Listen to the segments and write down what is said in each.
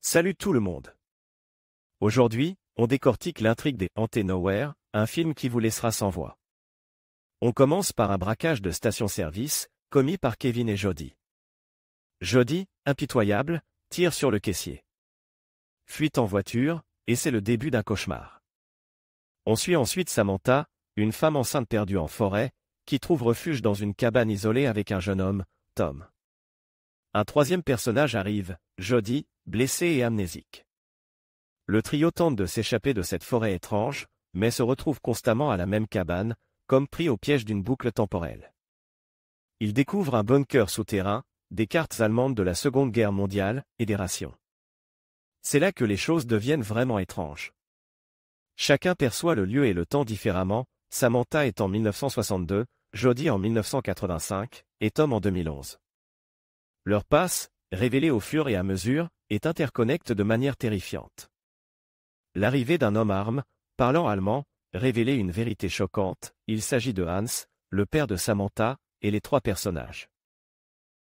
Salut tout le monde. Aujourd'hui, on décortique l'intrigue des Hanté Nowhere, un film qui vous laissera sans voix. On commence par un braquage de station-service, commis par Kevin et Jody. Jody, impitoyable, tire sur le caissier. Fuite en voiture, et c'est le début d'un cauchemar. On suit ensuite Samantha, une femme enceinte perdue en forêt, qui trouve refuge dans une cabane isolée avec un jeune homme, Tom. Un troisième personnage arrive, Jody, blessé et amnésique. Le trio tente de s'échapper de cette forêt étrange, mais se retrouve constamment à la même cabane, comme pris au piège d'une boucle temporelle. Ils découvrent un bunker souterrain, des cartes allemandes de la Seconde Guerre mondiale et des rations. C'est là que les choses deviennent vraiment étranges. Chacun perçoit le lieu et le temps différemment, Samantha est en 1962, Jody en 1985, et Tom en 2011. Leur passe, révélée au fur et à mesure, est interconnecte de manière terrifiante. L'arrivée d'un homme-arme, parlant allemand, révélait une vérité choquante, il s'agit de Hans, le père de Samantha, et les trois personnages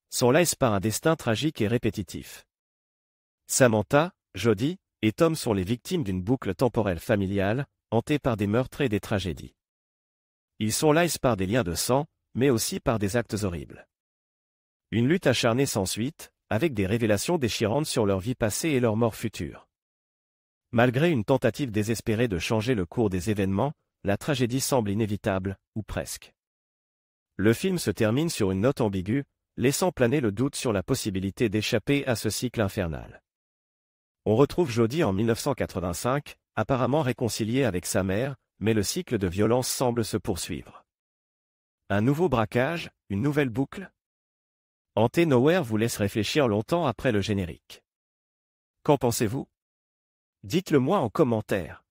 sont laissés par un destin tragique et répétitif. Samantha, Jody, et Tom sont les victimes d'une boucle temporelle familiale, hantée par des meurtres et des tragédies. Ils sont laissés par des liens de sang, mais aussi par des actes horribles. Une lutte acharnée s'ensuit, avec des révélations déchirantes sur leur vie passée et leur mort future. Malgré une tentative désespérée de changer le cours des événements, la tragédie semble inévitable, ou presque. Le film se termine sur une note ambiguë, laissant planer le doute sur la possibilité d'échapper à ce cycle infernal. On retrouve Jody en 1985, apparemment réconciliée avec sa mère, mais le cycle de violence semble se poursuivre. Un nouveau braquage, une nouvelle boucle? Hanté Nowhere vous laisse réfléchir longtemps après le générique. Qu'en pensez-vous? Dites-le moi en commentaire.